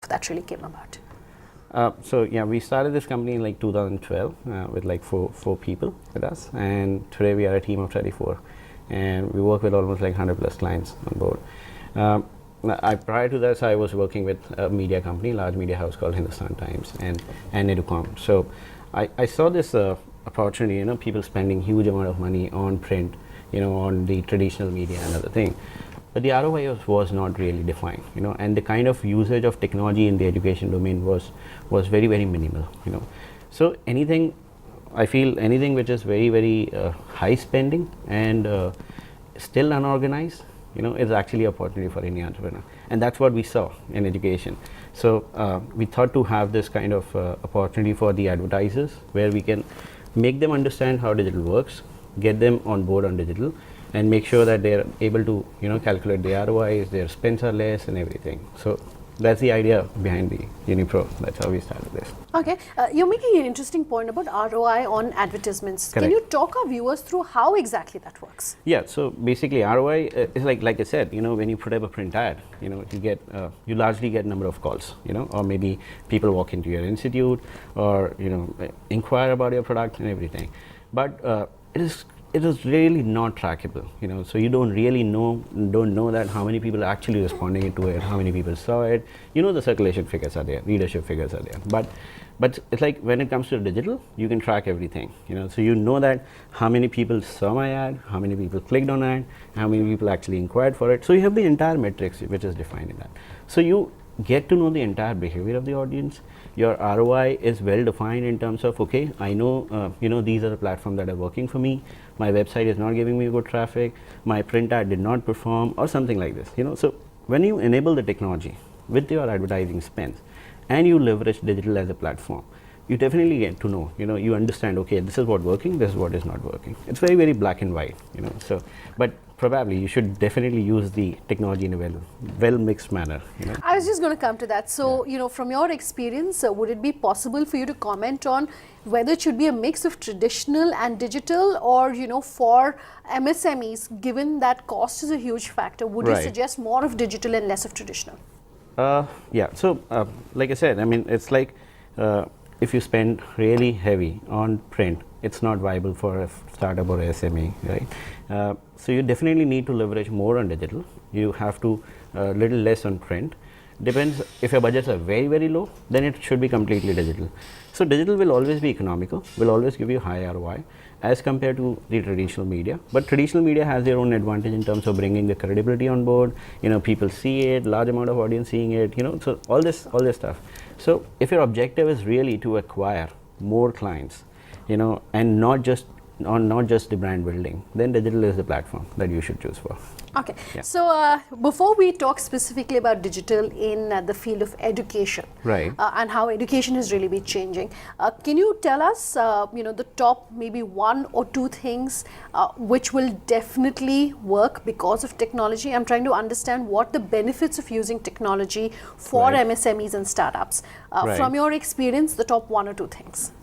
that really came about? So yeah, we started this company in like 2012 with like four people with us, and today we are a team of 34, and we work with almost like 100 plus clients on board. Prior to that, I was working with a media company, large media house called Hindustan Times and Educom. So I saw this opportunity, people spending huge amount of money on print, on the traditional media and other thing. But the ROI was not really defined, and the kind of usage of technology in the education domain was very, very minimal, So I feel anything which is very, very high spending and still unorganized, is actually an opportunity for any entrepreneur. And that's what we saw in education. So we thought to have this kind of opportunity for the advertisers where we can make them understand how digital works, get them on board on digital, and make sure that they're able to calculate the ROIs, their spends are less and everything. So that's the idea behind the Unipro. That's how we started this. Okay, you're making an interesting point about ROI on advertisements. Correct. Can you talk our viewers through how exactly that works? Yeah, so basically ROI is like I said, when you put up a print ad, you largely get number of calls, or maybe people walk into your institute or inquire about your product and everything. But it is really not trackable, so you don't really know that how many people are actually responding to it, how many people saw it. The circulation figures are there, readership figures are there, but it's like when it comes to digital, you can track everything, so that how many people saw my ad, how many people clicked on it, how many people actually inquired for it. So you have the entire metrics which is defined in that. So you get to know the entire behavior of the audience. Your ROI is well defined in terms of, okay, I know, these are the platforms that are working for me. My website is not giving me good traffic. My print ad did not perform, or something like this. So when you enable the technology with your advertising spends, and you leverage digital as a platform, you definitely get to know. You understand. Okay, this is what's working. This is what is not working. It's very, very black and white. So, but probably you should definitely use the technology in a well mixed manner. I was just going to come to that. So, from your experience, would it be possible for you to comment on whether it should be a mix of traditional and digital, or for MSMEs, given that cost is a huge factor, would you suggest more of digital and less of traditional? Yeah. So, like I said, it's like if you spend really heavy on print, it's not viable for a startup or a SME, right? So you definitely need to leverage more on digital. You have to little less on print. Depends, if your budgets are very, very low, then it should be completely digital. So digital will always be economical, will always give you high ROI as compared to the traditional media. But traditional media has their own advantage in terms of bringing the credibility on board. People see it, large amount of audience seeing it, so all this stuff. So if your objective is really to acquire more clients, and not just the brand building, then digital is the platform that you should choose for. Okay, yeah. So before we talk specifically about digital in the field of education, right, and how education has really been changing, can you tell us, the top maybe one or two things which will definitely work because of technology? I'm trying to understand what the benefits of using technology for MSMEs and startups. From your experience, the top one or two things.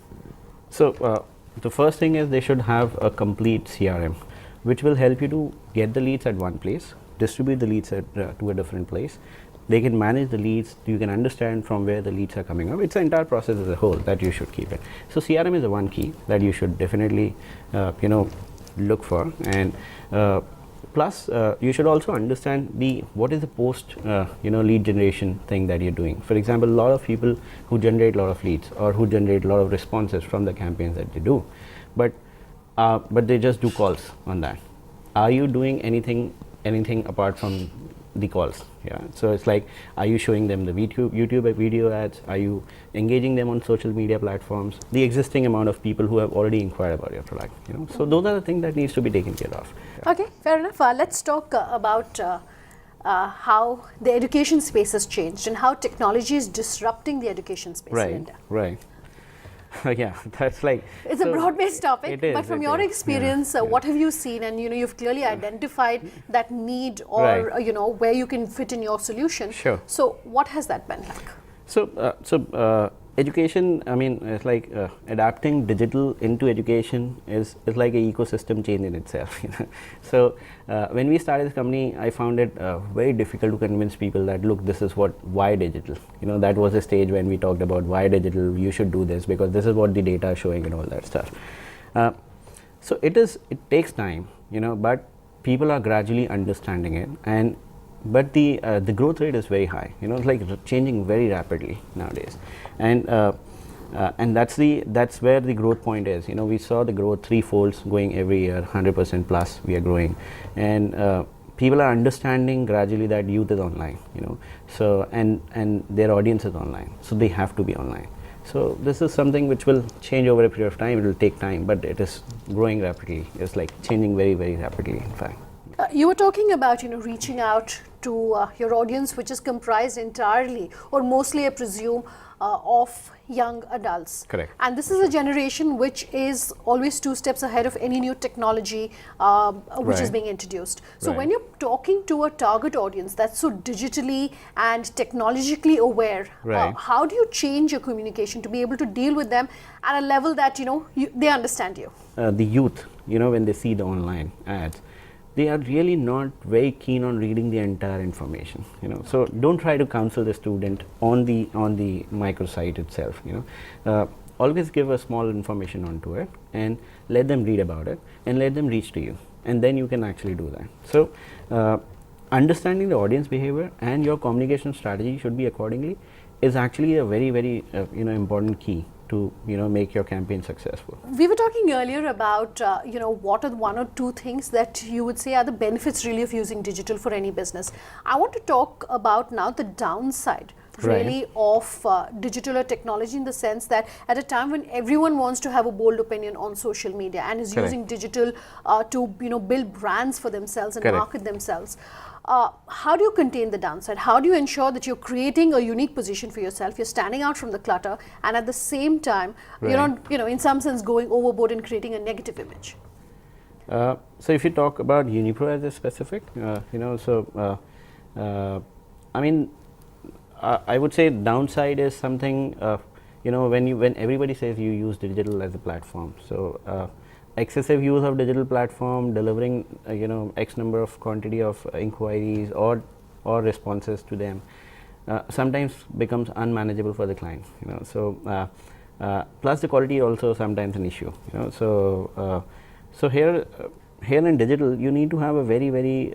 So the first thing is they should have a complete CRM, which will help you to get the leads at one place, distribute the leads to a different place. They can manage the leads. You can understand from where the leads are coming up. It's the entire process as a whole that you should keep it. So CRM is the one key that you should definitely, look for. And plus, you should also understand what is the post, lead generation thing that you're doing. For example, a lot of people who generate a lot of leads or who generate a lot of responses from the campaigns that they do, but they just do calls on that. Are you doing anything apart from the calls? Yeah. So it's like, are you showing them the YouTube video ads? Are you engaging them on social media platforms? The existing amount of people who have already inquired about your product. So those are the things that needs to be taken care of. Yeah. Okay, fair enough. Let's talk about how the education space has changed and how technology is disrupting the education space in India. Right. Yeah, that's like... It's a broad-based topic, but from your experience, what have you seen? And you've clearly identified that need, or where you can fit in your solution. Sure. So what has that been like? So education, I mean, it's like adapting digital into education is like an ecosystem change in itself. So when we started this company, I found it very difficult to convince people that, look, this is why digital. That was a stage when we talked about why digital, you should do this because this is what the data is showing and all that stuff. So it takes time, but people are gradually understanding it, but the growth rate is very high. It's like changing very rapidly nowadays, and that's where the growth point is. We saw the growth threefolds going every year, 100% plus we are growing, and people are understanding gradually that youth is online. So and their audience is online, so they have to be online. So this is something which will change over a period of time. It will take time, but it is growing rapidly. It's like changing very, very rapidly, in fact. You were talking about reaching out to your audience, which is comprised entirely or mostly, I presume, of young adults. Correct. And this is a generation which is always 2 steps ahead of any new technology which is being introduced. So when you're talking to a target audience that's so digitally and technologically aware, how do you change your communication to be able to deal with them at a level that they understand you? The youth, when they see the online ads, they are really not very keen on reading the entire information. So don't try to counsel the student on the microsite itself. Always give a small information onto it and let them read about it and let them reach to you, and then you can actually do that. So understanding the audience behavior and your communication strategy should be accordingly is actually a very, very important key to make your campaign successful. We were talking earlier about what are the 1 or 2 things that you would say are the benefits really of using digital for any business. I want to talk about now the downside really of digital or technology, in the sense that at a time when everyone wants to have a bold opinion on social media and is using digital to build brands for themselves and market themselves. How do you contain the downside? How do you ensure that you're creating a unique position for yourself, you're standing out from the clutter, and at the same time you're not in some sense going overboard and creating a negative image? So if you talk about Unipro as a specific, I mean, I would say downside is something, when everybody says you use digital as a platform, so excessive use of digital platform, delivering X number of quantity of inquiries or responses to them, sometimes becomes unmanageable for the client. So plus the quality also sometimes an issue. So here in digital you need to have a very, very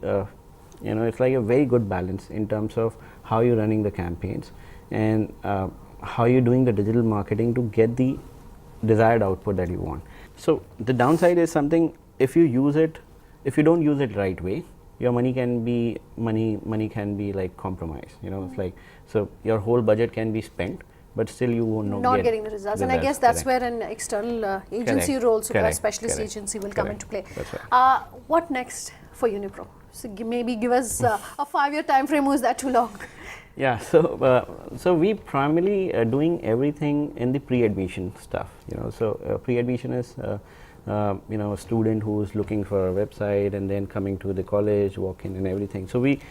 it's like a very good balance in terms of how you're running the campaigns and how you're doing the digital marketing to get the desired output that you want. So the downside is something, if you don't use it right way, your money can be like compromised. It's like, so your whole budget can be spent, but still you will not getting the results. And I guess that's where an external agency role, so a specialist agency will come into play. That's right. What next for Unipro? So maybe give us a 5-year time frame, or is that too long? Yeah, so we primarily doing everything in the pre-admission stuff. So pre-admission is a student who is looking for a website and then coming to the college, walk-in and everything. So we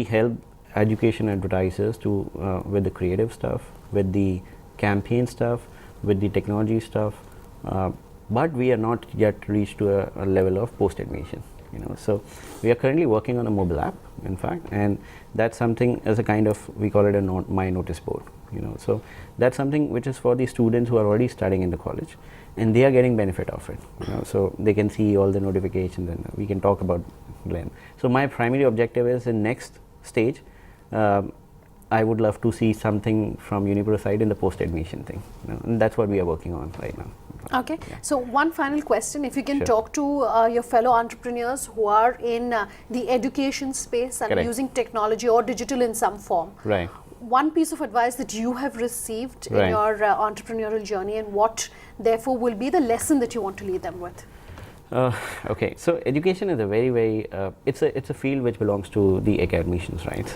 help education advertisers to with the creative stuff, with the campaign stuff, with the technology stuff, but we are not yet reached to a level of post-admission. So we are currently working on a mobile app, in fact, and that's something as a kind of, we call it a my notice board. So that's something which is for the students who are already studying in the college, and they are getting benefit of it. So they can see all the notifications, and we can talk about them. So my primary objective is in next stage, I would love to see something from Unipro side in the post-admission thing, and that's what we are working on right now. Okay, so one final question, if you can talk to your fellow entrepreneurs who are in the education space and using technology or digital in some form. Right. One piece of advice that you have received in your entrepreneurial journey, and what therefore will be the lesson that you want to leave them with? Okay, so education is a very, very it's a field which belongs to the academicians, right?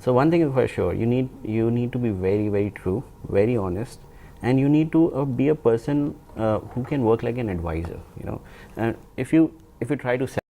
So one thing is for sure, you need to be very, very true, very honest, and you need to be a person who can work like an advisor. And if you try to sell